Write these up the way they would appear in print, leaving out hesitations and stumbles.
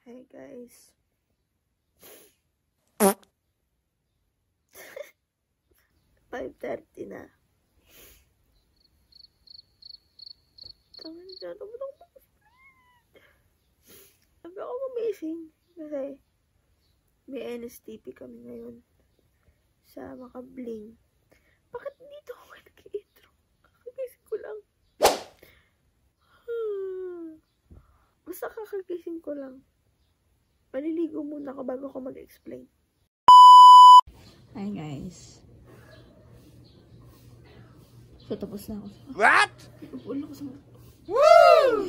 Hey guys. 5:30 na. Sabi ako gumising kasi may NSTP kami ngayon sa Makabling. Bakit dito ako nag-i-intro? Kakagising ko lang. Basta kakagising ko lang. Paliligo muna ako bago ako mag-explain. Hi guys. So tapos na ako sa... What? Upulo ko sa... Woo!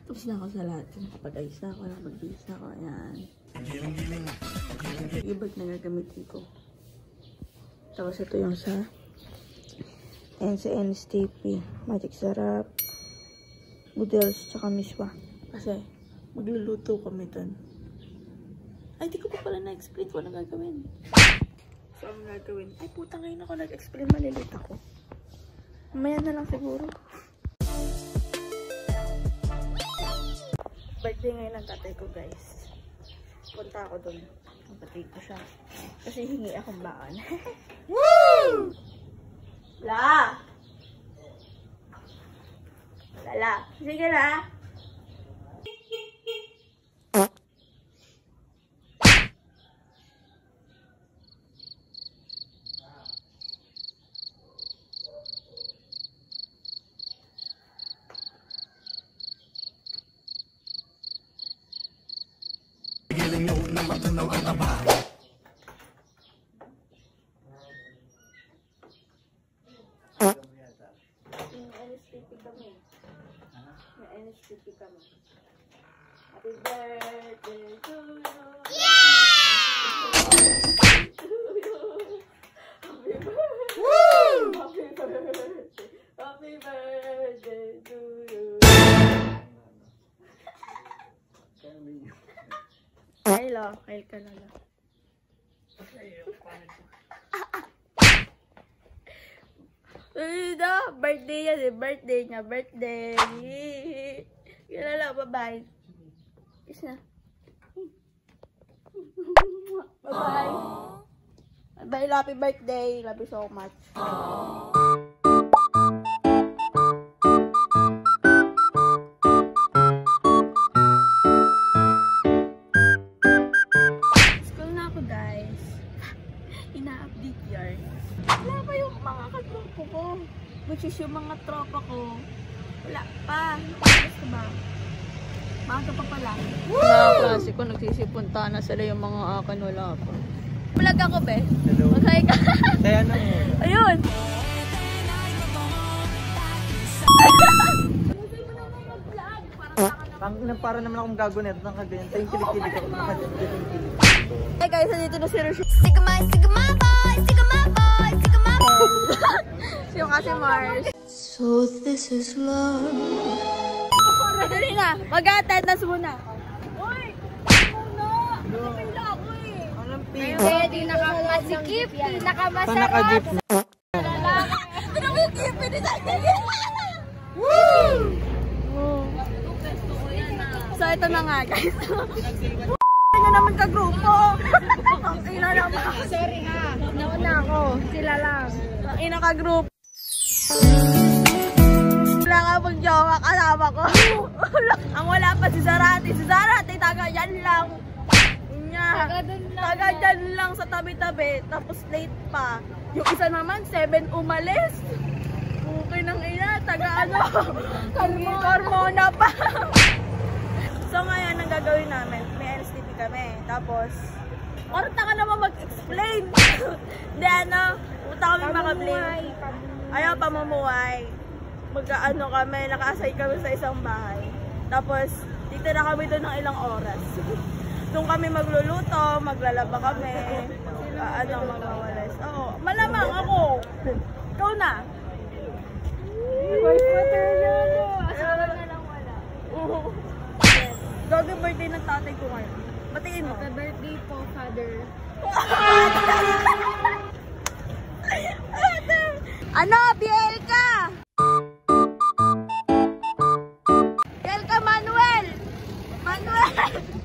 Tapos na ako sa lahat. Nakapag-ayos na ako. Nakapag-ayos na ako. Ayan. Ibag na gagamitin ko. Tapos ito yung sa... Ayan sa NSTP. Magic Sarap. Noodles. Tsaka miswa. Kasi magluluto kami dun. Ay, di ko pa pala na-explain kung ano gagawin. So, ang gagawin? Ay, puta, ngayon ako nag-explain. Malilita ko. Mamaya na lang siguro. Birthday ngayon ng tatay ko, guys. Punta ako dun. Kapatid ko siya. Kasi hingi akong baan. Woo! La! Lala. Sige na. NSTP kami. Happy birthday to you. Happy birthday to you. Hello, kail ka na lang. Birthday yan eh. Birthday niya. Birthday. Yun na lang. Bye-bye. Kiss na. Bye-bye. Bye-bye. Happy birthday. Love you so much. School na ako, guys. Ina-update yarn. Wala pa yung mga katropa ko. Which is yung mga tropa ko. Wala pa. Gusto ba? Maaga pa pala. Mga klase ko, nagsisipunta na sila yung mga akin. Wala pa. Vlog ako, be. Hello. Mag-hi ka. Kaya na mo. Ayun. Para naman akong gagawin ito ng kaganyan. Tayong kilig-kilig ako. Nakakilig-kilig. Hey guys, nandito na si Rochelle. Sigma, Sigma boy, Sigma boy, Sigma boy. Yung kasi Mars. So this is love. Madali na. Mag-attendance muna. Uy! Muna! Nakapila ako eh. Anong pin? Di nakamasikip, di nakamasarap. Naka-jeep na. Ito na yung kipi ni Daniel. Woo! So ito na nga guys. Ano naman ka-grupo? Ang ina naman. Sorry ha, nauna ako. Sila lang. Ang ina ka-group. Wala nga pang jowa kasama ko. Ang wala pa si Zarate. Si Zarate, taga yan lang. Taga dyan lang sa tabi-tabi. Tapos late pa. Yung isa naman, 7 umalis. Okay ng ina. Taga ano? Carmona pa. So ngayon, ang gagawin namin, may NSTP kami. Tapos, orta ka naman mag-explain. Hindi ano, punta kami Makabling. Ayaw, pamumuhay. Mag-ano kami, naka-assign kami sa isang bahay. Tapos, dito na kami doon ng ilang oras. Doon kami magluluto, maglalaba kami. Magwawalis. Oo, malamang ako. Ikaw na. Voice material mo. Asawa na lang wala. Gagawin birthday ng tatay ko ngayon. Batiin mo. Happy birthday po, father. Ano? Bielka! Bielka Manuel! Manuel!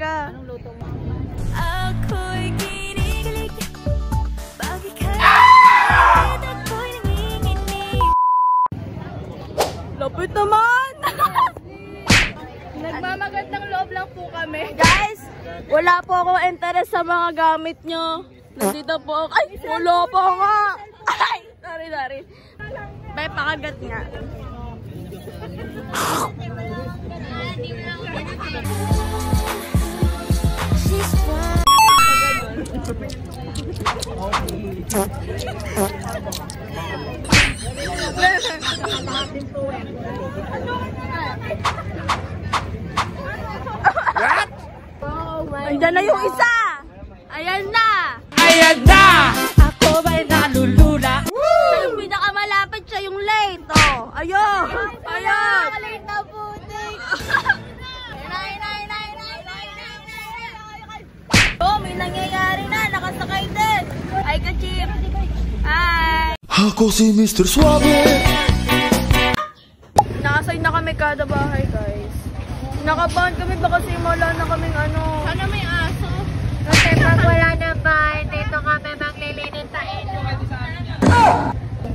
ka. Anong luto mo? Ako'y kinikilig pag ika'y ako'y nanginginig. Lapit naman! Nagmamagandang loob lang po kami. Guys, wala po akong interest sa mga gamit nyo. Nandito po ako. Ay, wala pa nga! Ay, sorry. Bay, pakagat nga. She's fine. Andiyan na yung isa! Ayan na! Ako ba'y nalulula? Sa yung pinakamalapit siya yung late, oh. Ayun! Ayun! Late na putik. Oh, may nangyayari na. Nakasakay din. Ay, ka-chip. Hi! Ako si Mr. Suave. Nakasay na kami kada bahay, guys. Nakabahan kami baka simula na kaming ano. Sana may aso. Kasi pag wala na ba, dito kami maglilinis sa ilo.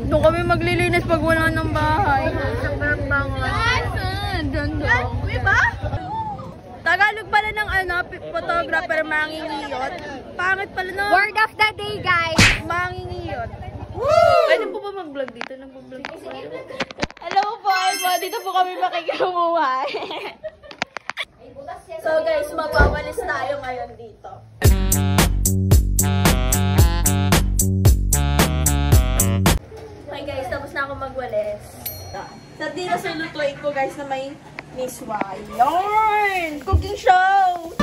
Doon kami maglilinis pag wala ng bahay. Sobrang bango. Diba? Tagalog pala ng ano, photographer, mangingiyot. Pangit pala no? Word of the day, guys. Mangingiyot. Pwede po ba mag-vlog dito? Nag-vlog po ba? Hello po, dito po kami makikumuhay. So guys, mapapalis tayo ngayon dito. Okay guys, tapos na ako magwalis. Sa dito sulutuin ko guys na may miswa. Yarn! Cooking show!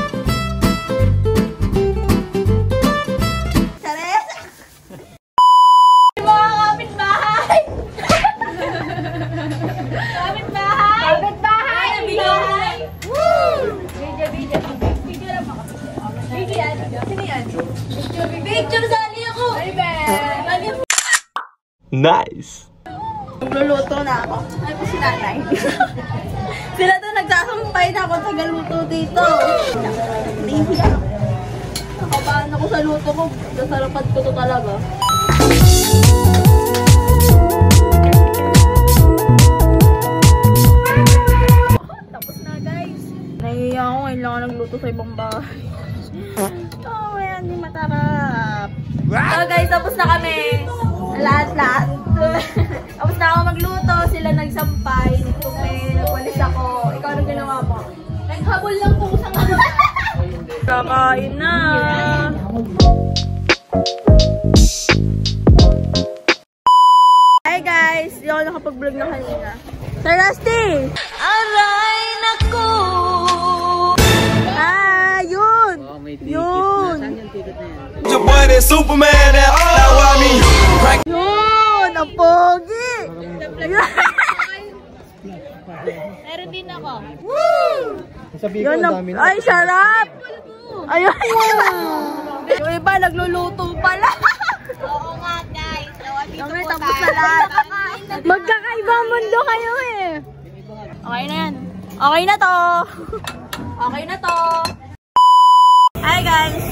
Chares! Mga kapitbahay! Kapitbahay! Kapitbahay! Kapitbahay! Woo! Video lang ako. Video yan. Sino yan? Picture sali ako! Ay, Ben! Nice. Nagluluto na ako. Ay po si nanay. Sila to nagsasampay na ako sa galuto dito. Nakabahan ako sa luto ko. Nasarapan ko to talaga. Tapos na guys. Nahihiya ako ngayon lang ako nagluto sa ibang bahay. Oh, yan. Hindi matarap. So guys, tapos na kami. Lahat. Tapos na ako magluto, sila nagsampay, nagwalis ako. Ikaw anong ginawa mo? Naghabol lang po sa mga. Kakain na. Hi guys, di ako nakapag-vlog na kanina. Sir Rusty! Aray nako. Ah, yun! Oh, may ticket Yun! na. Saan yung ticket na yan? Your boy that Superman that now I mean Yun! Ang pogi! Meron din ako. Sabihin Yun ko, ang ang... dami na. Ay, sarap! Ayun! Yung iba, nagluluto pala. Oo nga, guys. So, Kami, tapos na lahat. Magkakaibang mundo kayo eh. Okay na yan. Okay na to. Okay na to. Hi guys.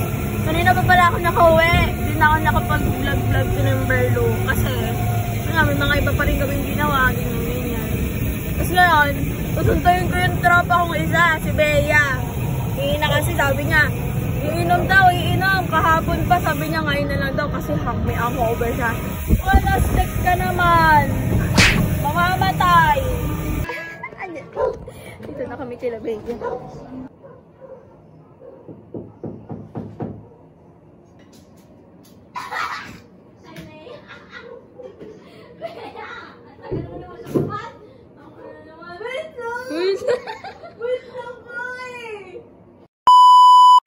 Kanina pa pala ako nakauwi. Hindi na ako nakapag-vlog to ng Berlo. Kasi, may mga iba pa rin kaming ginawa. Ganyan. Tapos ngayon, susuntuin ko yung tropa kong isa, si Bea. Iina kasi sabi niya, iinom daw, iinom. Kahapon pa sabi niya ngayon na lang daw kasi may hangover siya. Wala, stick ka naman. Mamamatay. Dito na kami kila Bea.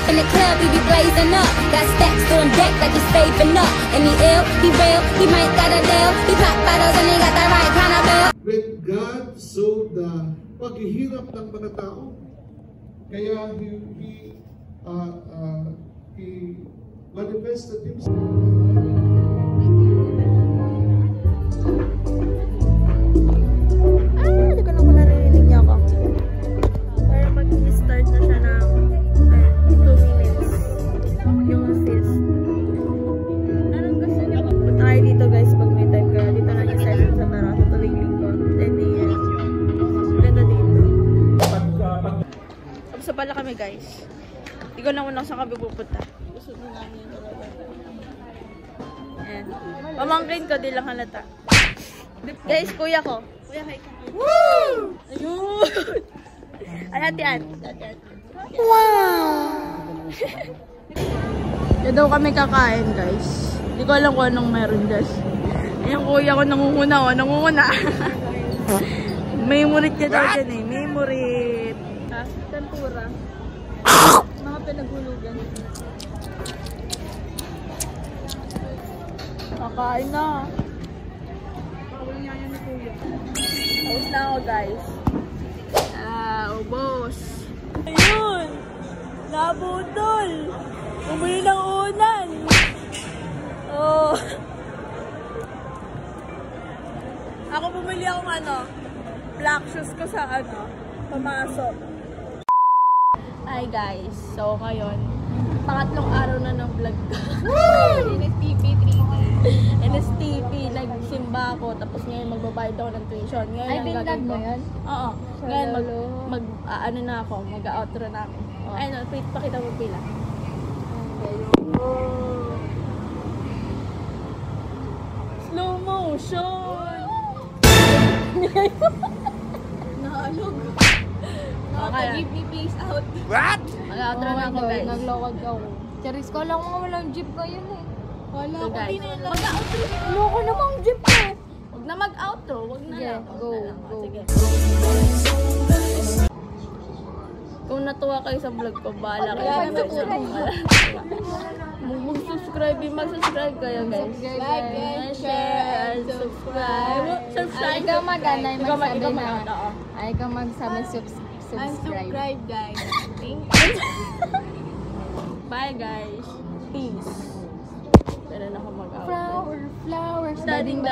In the club, we be blazing up. Got stacks on deck like he's saving up. And he ill, he real, he might got a deal. He pop bottles and he got the right kind of bill. With God so the paghihirap ng mga tao. Kaya he manifested himself. Hindi ko na kung naririnig niya ako. Pero mag-start na siya ng pala kami guys. Hindi ko na kung saan kami pupunta. Gusto na namin yung talaga. Ayan. Pamangkin ko, di lang halata. Guys, kuya ko. Kuya, hi ka. Woo! Ayun! Ay, hatian. Wow! Yan daw kami kakain guys. Hindi ko alam kung anong meron guys. Yung kuya ko nangunguna, nangunguna. May murit niya daw dyan eh. May murit. Tempura. Mga pinaghulugan. Kakain na. Kakain niya yan ni kuya. Tapos na ako guys. Ubos. Ayun! Nabutol! Umuli ng unan! Oh! Ako bumili akong black shoes ko sa pamasok. Hi guys, so ngayon, pangatlong araw na ng vlog ko. NSTP 3D. NSTP, nagsimba ako, tapos ngayon magbabayad ako ng tuition. Ngayon Ay, binlag mo yan? Oo. Ngayon na ako, mag-outro na ako. Oh. Ayun, pakita mo pila. Oh. Slow motion! Naalog. Okay. Give me face out. What? Mag-outro na ako guys. Naglawag ako. Charis ko lang mga walang jeep ngayon eh. Wala So ko guys, din nila. mag-outro. Loko namang jeep eh. Huwag na mag-outro. Huwag na Sige, lang. go, Huwag na lang. go. Sige. Kung natuwa kayo sa vlog ko, bahala kayo. Mag-subscribe kayo guys. Like and Share and subscribe. Ay, ikaw magana yung Ikaw magsabi mag- na. oo. Ay, ikaw magsabi subscribe. guys. Bye guys. Peace. Pero na ako mag-out. Flowers. Dading.